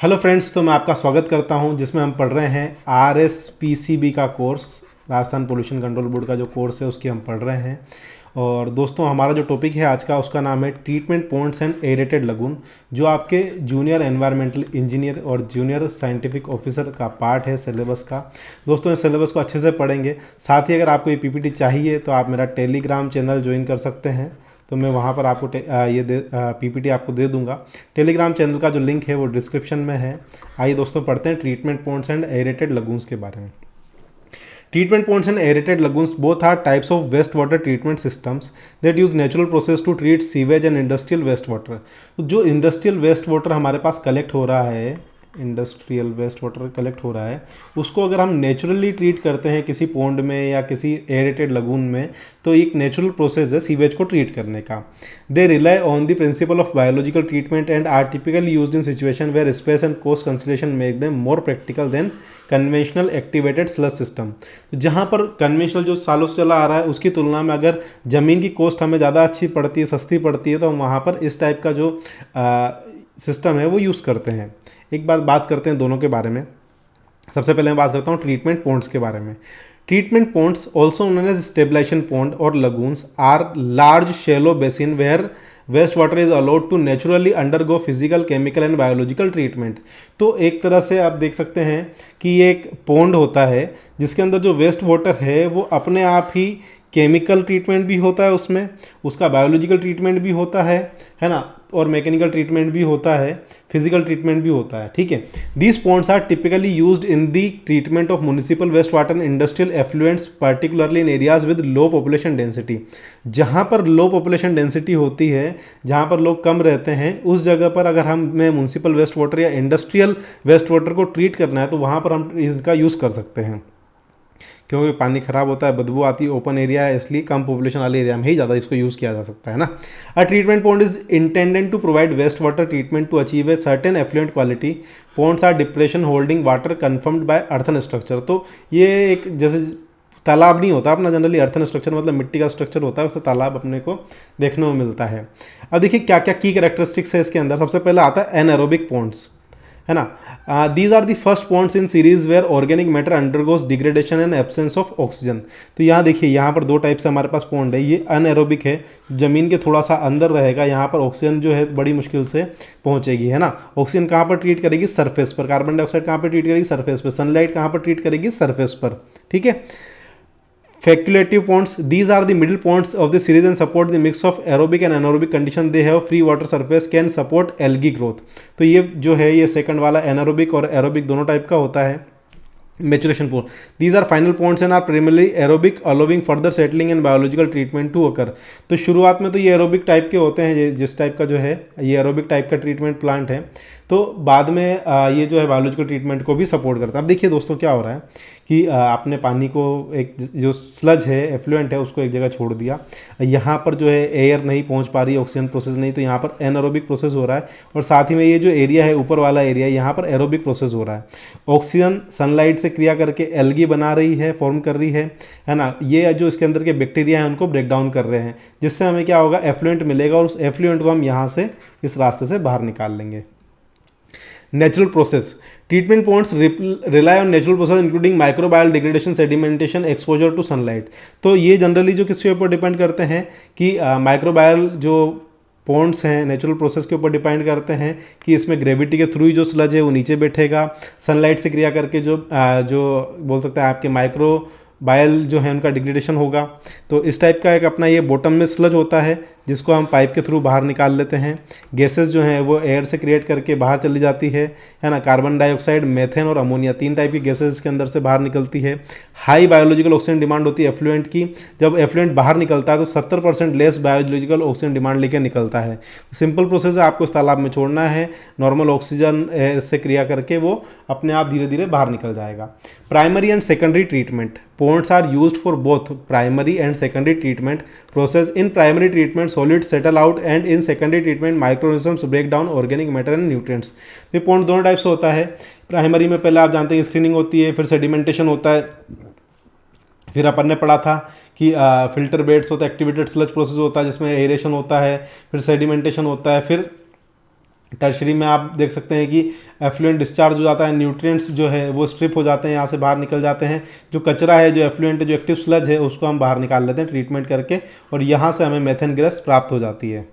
Hello friends, तो मैं आपका स्वागत करता हूं जिसमें हम पढ़ रहे हैं RSPCB का course, Rajasthan pollution control board का जो कोर्स है उसकी हम पढ़ रहे हैं। और दोस्तों, हमारा जो टॉपिक है आज का उसका नाम है treatment Pond's and aerated lagoon, जो आपके जूनियर एनवायरमेंटल इंजीनियर और जूनियर साइंटिफिक ऑफिसर का पार्ट है सिलेबस का। दोस्तों, इस सिलेबस को अच्छे से पढ़ेंगे। साथ ही अगर आपको ये PPT चाहिए तो आप मेरा टेलीग्राम चैनल ज्वाइन कर सकते हैं, तो मैं वहाँ पर आपको PPT आपको दे दूंगा। टेलीग्राम चैनल का जो लिंक है वो डिस्क्रिप्शन में है। आइए दोस्तों, पढ़ते हैं treatment Pond's and aerated lagoons के बारे में। Treatment ponds and aerated lagoons both are types of wastewater treatment systems that use natural process to treat sewage and industrial wastewater। तो जो इंडस्ट्रियल वेस्ट वाटर हमारे पास कलेक्ट हो रहा है, industrial waste water collect हो रहा है, उसको अगर हम नेचुरली ट्रीट करते हैं किसी पॉन्ड में या किसी एरेटेड लगून में, तो एक नेचुरल प्रोसेस है सीवेज को ट्रीट करने का। They rely on the principle of biological treatment and are typically used in situation where space and cost consideration make them more practical than conventional activated sludge system. तो जहाँ पर conventional जो सालों से चला आ रहा है उसकी तुलना में अगर ज़मीन की कॉस्ट हमें ज़्यादा अच्छी पड़ती है, सस्ती पड़ती है, तो हम वहाँ पर इस टाइप का जो सिस्टम है वो यूज़ करते हैं। एक बार बात करते हैं दोनों के बारे में। सबसे पहले मैं बात करता हूँ ट्रीटमेंट पॉन्ड्स के बारे में। Treatment ponds also known as stabilisation pond और lagoons are large shallow basin where waste water is allowed to naturally undergo physical, chemical and biological treatment. तो एक तरह से आप देख सकते हैं कि ये एक पॉन्ड होता है जिसके अंदर जो वेस्ट वाटर है वो अपने आप ही केमिकल ट्रीटमेंट भी होता है, उसमें उसका बायोलॉजिकल ट्रीटमेंट भी होता है ना, और मैकेनिकल ट्रीटमेंट भी होता है, फिजिकल ट्रीटमेंट भी होता है। ठीक है, these ponds are typically used in the treatment of municipal waste water and industrial effluents, particularly in areas with low population density. जहाँ पर लो पॉपुलेशन डेंसिटी होती है, जहाँ पर लोग कम रहते हैं, उस जगह पर अगर हमें म्युनिसिपल वेस्ट वाटर या इंडस्ट्रियल वेस्ट वाटर को ट्रीट करना है तो वहाँ पर हम इसका यूज़ कर सकते हैं, क्योंकि पानी खराब होता है, बदबू आती है, ओपन एरिया है, इसलिए कम पॉपुलेशन वाले एरिया में ही ज़्यादा इसको यूज़ किया जा सकता है ना। A treatment pond is intended to provide waste water treatment to achieve a certain effluent quality. Ponds are depression holding water confirmed by earthen structure. तो ये एक जैसे तालाब नहीं होता अपना, जनरली अर्थन स्ट्रक्चर मतलब मिट्टी का स्ट्रक्चर होता है, उससे तालाब अपने को देखने को मिलता है। अब देखिए क्या क्या की कैरेक्टरिस्टिक्स है इसके अंदर। सबसे पहले आता है एनएरोबिक पॉन्ड्स, है ना। These are the first ponds in series where organic matter undergoes degradation and absence of oxygen. तो यहाँ देखिए, यहाँ पर दो टाइप से हमारे पास पॉन्ड है। ये अनएरोबिक है, जमीन के थोड़ा सा अंदर रहेगा, यहाँ पर ऑक्सीजन जो है बड़ी मुश्किल से पहुँचेगी, है ना। ऑक्सीजन कहाँ पर ट्रीट करेगी? सरफेस पर। कार्बन डाइऑक्साइड कहाँ पर ट्रीट करेगी? सरफेस पर। सनलाइट कहाँ पर ट्रीट करेगी? सरफेस पर। ठीक है। Facultative ponds, these are the middle ponds of the series and support the mix of aerobic and anaerobic condition. They have free water surface, can support algae growth। तो ये जो है ये सेकंड वाला एनारोबिक और एरोबिक दोनों type का होता है। Maturation pond, these are final ponds and are primarily aerobic, allowing further settling and biological treatment to occur। तो शुरुआत में तो ये एरोबिक टाइप के होते हैं, जिस टाइप का जो है ये एरोबिक टाइप का ट्रीटमेंट प्लांट है, तो बाद में ये जो है बायोलॉजिकल ट्रीटमेंट को भी सपोर्ट करता है। अब देखिए दोस्तों क्या हो रहा है कि आपने पानी को, एक जो स्लज है, एफ्लुएंट है, उसको एक जगह छोड़ दिया। यहाँ पर जो है एयर नहीं पहुँच पा रही, ऑक्सीजन प्रोसेस नहीं, तो यहाँ पर एनारोबिक प्रोसेस हो रहा है। और साथ ही में ये जो एरिया है, ऊपर वाला एरिया, यहाँ पर एरोबिक प्रोसेस हो रहा है। ऑक्सीजन सनलाइट से क्रिया करके एल्गी बना रही है, फॉर्म कर रही है ना। ये जो इसके अंदर के बैक्टीरिया हैं उनको ब्रेक डाउन कर रहे हैं, जिससे हमें क्या होगा? एफ्लुएंट मिलेगा, और उस एफ्लुएंट को हम यहाँ से इस रास्ते से बाहर निकाल लेंगे। Natural process, treatment ponds rely on natural process including microbial degradation, sedimentation, exposure to sunlight. तो ये जनरली जो किसके ऊपर डिपेंड करते हैं कि माइक्रोबायल जो पॉन्ड्स हैं नेचुरल प्रोसेस के ऊपर डिपेंड करते हैं कि इसमें ग्रेविटी के थ्रू ही जो स्लज है वो नीचे बैठेगा, सनलाइट से क्रिया करके जो बोल सकते हैं आपके माइक्रो बायल जो है उनका डिग्रेडेशन होगा। तो इस टाइप का एक अपना ये बॉटम में स्लज होता है जिसको हम पाइप के थ्रू बाहर निकाल लेते हैं। गैसेस जो हैं वो एयर से क्रिएट करके बाहर चली जाती है ना। कार्बन डाइऑक्साइड, मेथेन और अमोनिया, तीन टाइप की गैसेस इसके अंदर से बाहर निकलती है। हाई बायोलॉजिकल ऑक्सीजन डिमांड होती है एफ्लुएंट की। जब एफ्लुएंट बाहर निकलता है तो 70% लेस बायोलॉजिकल ऑक्सीजन डिमांड लेकर निकलता है। सिंपल प्रोसेस है, आपको इस तालाब में छोड़ना है, नॉर्मल ऑक्सीजन एयर से क्रिया करके वो अपने आप धीरे धीरे बाहर निकल जाएगा। Primary and secondary treatment, ponds are used for both primary and secondary treatment process. In primary treatment solids settle out and in secondary treatment microorganisms break down organic matter and nutrients। तो ये pond दोनों type से होता है। Primary में पहले आप जानते हैं स्क्रीनिंग होती है, फिर सेडिमेंटेशन होता है, फिर अपन ने पढ़ा था कि फिल्टर बेड्स होता है, एक्टिवेटेड स्लज प्रोसेस होता है जिसमें एरेशन होता है, फिर सेडिमेंटेशन होता है, फिर टर्शरी में आप देख सकते हैं कि एफ्लुएंट डिस्चार्ज हो जाता है, न्यूट्रिएंट्स जो है वो स्ट्रिप हो जाते हैं, यहाँ से बाहर निकल जाते हैं, जो कचरा है, जो एफ्लुएंट है, जो एक्टिव स्लज है, उसको हम बाहर निकाल लेते हैं ट्रीटमेंट करके, और यहाँ से हमें मेथेन गैस प्राप्त हो जाती है।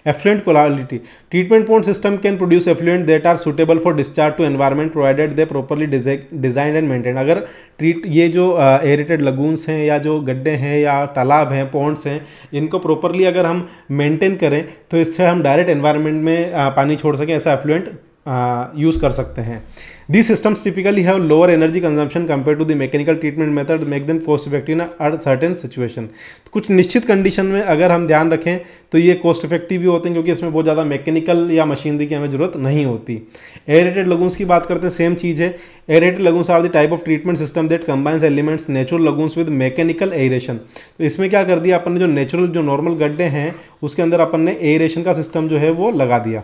Effluent quality. Treatment pond system can produce effluent that are suitable for discharge to environment provided they properly designed and maintained. अगर ये जो एरेटेड लगून्स हैं या जो गड्ढे हैं या तालाब हैं, पॉन्ड्स हैं, इनको प्रॉपरली अगर हम मेंटेन करें तो इससे हम डायरेक्ट एनवायरनमेंट में पानी छोड़ सकें, ऐसा एफ्लुएंट यूज़ कर सकते हैं। These systems typically have lower energy consumption compared to the mechanical treatment method, make them cost effective in a certain situation. तो कुछ निश्चित कंडीशन में अगर हम ध्यान रखें तो ये कॉस्ट इफेक्टिव भी होते हैं, क्योंकि इसमें बहुत ज़्यादा मैकेनिकल या मशीनरी की हमें ज़रूरत नहीं होती। एरेटेड लगून्स की बात करते हैं, सेम चीज़ है। Aerated lagoons are the type of treatment system that combines elements natural lagoons with mechanical aeration. तो इसमें क्या कर दिया अपन ने, जो नेचुरल जो नॉर्मल गड्ढे हैं उसके अंदर अपन ने एरेशन का सिस्टम जो है वो लगा दिया।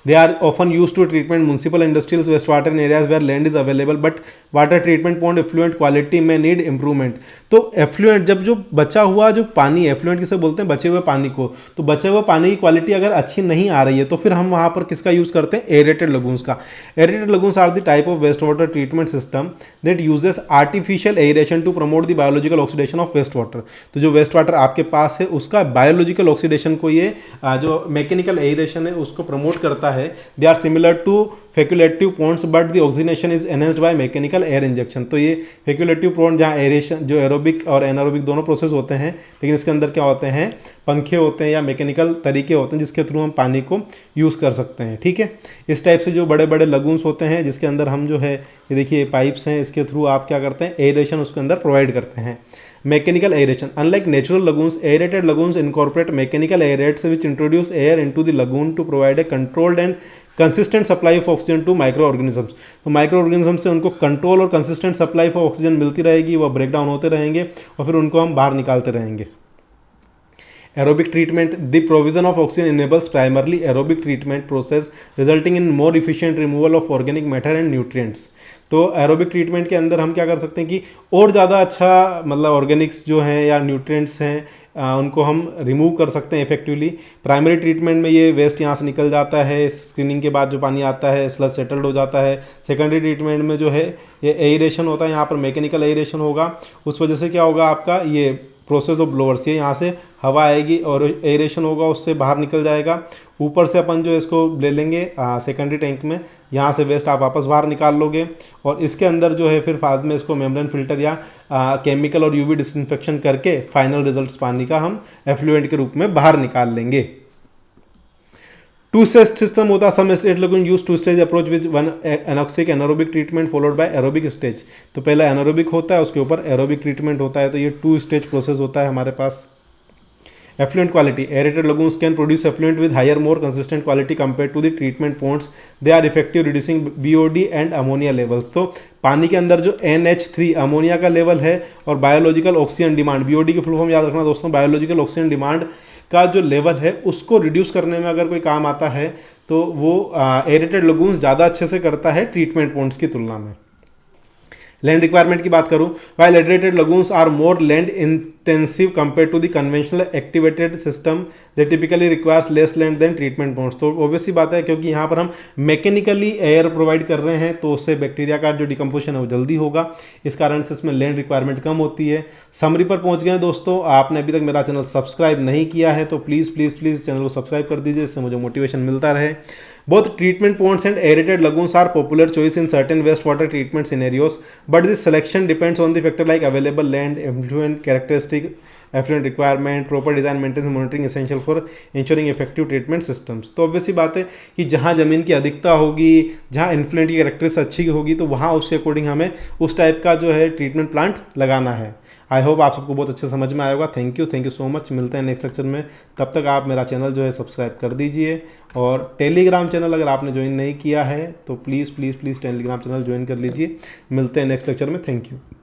They are often used to treatment municipal industrial wastewater in areas where land is available, but water treatment pond effluent quality may need improvement. तो effluent जब जो बचा हुआ जो पानी, effluent किसे बोलते हैं, बचे हुए पानी को, तो बचे हुए पानी की क्वालिटी अगर अच्छी नहीं आ रही है तो फिर हम वहाँ पर किसका यूज़ करते हैं, एरेटेड लगून्स का। Aerated lagoons are the type of waste water treatment system that uses artificial aeration to promote the biological oxidation of waste water. तो जो वेस्ट वाटर आपके पास है उसका बायोलॉजिकल ऑक्सीडेशन को ये जो मैकेनिकल एरेशन है उसको प्रमोट करता है। They are similar to facultative ponds but the oxygenation is enhanced by mechanical air injection. तो ये फेक्यूलेटिव पॉन्ड जहाँ एरेशन जो एरोबिक और एनारोबिक दोनों प्रोसेस होते हैं, लेकिन इसके अंदर क्या होते हैं, पंखे होते हैं या मैकेनिकल तरीके होते हैं जिसके थ्रू हम पानी को यूज़ कर सकते हैं। ठीक है, इस टाइप से जो बड़े बड़े लगून्स होते हैं जिसके अंदर हम जो है ये देखिए पाइप्स हैं, इसके थ्रू आप क्या करते हैं, एरेशन उसके अंदर प्रोवाइड करते हैं। Mechanical aeration. Unlike natural lagoons, aerated lagoons incorporate mechanical aerates which introduce air into the lagoon to provide a controlled and consistent supply of oxygen to microorganisms. तो microorganisms से उनको कंट्रोल और consistent supply of oxygen मिलती रहेगी, वह break down होते रहेंगे और फिर उनको हम बाहर निकालते रहेंगे। Aerobic treatment. The provision of oxygen enables primarily aerobic treatment process resulting in more efficient removal of organic matter and nutrients. तो एरोबिक ट्रीटमेंट के अंदर हम क्या कर सकते हैं कि और ज़्यादा अच्छा मतलब ऑर्गेनिक्स जो हैं या न्यूट्रिएंट्स हैं उनको हम रिमूव कर सकते हैं इफेक्टिवली। प्राइमरी ट्रीटमेंट में ये वेस्ट यहाँ से निकल जाता है, स्क्रीनिंग के बाद जो पानी आता है स्लज सेटल्ड हो जाता है। सेकेंडरी ट्रीटमेंट में जो है ये एयरेशन होता है, यहाँ पर मैकेनिकल एयरेशन होगा, उस वजह से क्या होगा आपका ये प्रोसेस ऑफ ब्लोअर्स, ये यहाँ से हवा आएगी और एयरेशन होगा, उससे बाहर निकल जाएगा। ऊपर से अपन जो इसको ले लेंगे सेकेंडरी टैंक में, यहाँ से वेस्ट आप वापस बाहर निकाल लोगे और इसके अंदर जो है फिर बाद में इसको मेम्ब्रेन फिल्टर या केमिकल और यूवी डिसइंफेक्शन करके फाइनल रिजल्ट्स पानी का हम एफ्लुएंट के रूप में बाहर निकाल लेंगे। टू स्टेज सिस्टम होता है, some state lagoon use two stage approach with one anoxic anaerobic treatment followed by aerobic stage. तो पहला एनारोबिक होता है, उसके ऊपर एरोबिक ट्रीटमेंट होता है, तो ये टू स्टेज प्रोसेस होता है हमारे पास। Effluent quality. Aerated lagoons can produce effluent with higher, more consistent quality compared to the treatment ponds. They are effective reducing BOD and ammonia levels. तो पानी के अंदर जो NH3 अमोनिया का लेवल है और बायोलॉजिकल ऑक्सीजन डिमांड, BOD की full form याद रखना दोस्तों, बायोलॉजिकल ऑक्सीजन डिमांड का जो लेवल है उसको रिड्यूस करने में अगर कोई काम आता है तो वो एरेटेड लगून्स ज़्यादा अच्छे से करता है ट्रीटमेंट पॉन्ड्स की तुलना में। लैंड रिक्वायरमेंट की बात करूं, while aerated lagoons are more land intensive compared to the conventional activated system that typically requires less land than treatment ponds। तो ऑब्वियस सी बात है क्योंकि यहाँ पर हम मैकेनिकली एयर प्रोवाइड कर रहे हैं तो उससे बैक्टीरिया का जो डिकम्पोजिशन है वो जल्दी होगा, इस कारण से इसमें लैंड रिक्वायरमेंट कम होती है। समरी पर पहुँच गए दोस्तों, आपने अभी तक मेरा चैनल सब्सक्राइब नहीं किया है तो प्लीज़ प्लीज़ प्लीज़ चैनल को सब्सक्राइब कर दीजिए, इससे मुझे मोटिवेशन मिलता रहे। Both treatment ponds and aerated lagoons are popular choice in certain wastewater treatment scenarios, but this selection depends on the factor like available land, effluent characteristic, effluent requirement, proper design, maintenance, monitoring essential for ensuring effective treatment systems। तो obvious सी बात है कि जहाँ ज़मीन की अधिकता होगी, जहाँ इन्फ्लुएंट की कैरेक्टरिस्टिक्स अच्छी होगी तो वहाँ उसके अकॉर्डिंग हमें उस टाइप का जो है ट्रीटमेंट प्लांट लगाना है। आई होप आप सबको बहुत अच्छे समझ में आया होगा। Thank you so much. मिलते हैं नेक्स्ट लेक्चर में, तब तक आप मेरा चैनल जो है सब्सक्राइब कर दीजिए और टेलीग्राम चैनल अगर आपने ज्वाइन नहीं किया है तो प्लीज़ टेलीग्राम चैनल ज्वाइन कर लीजिए। मिलते हैं नेक्स्ट लेक्चर में। Thank you.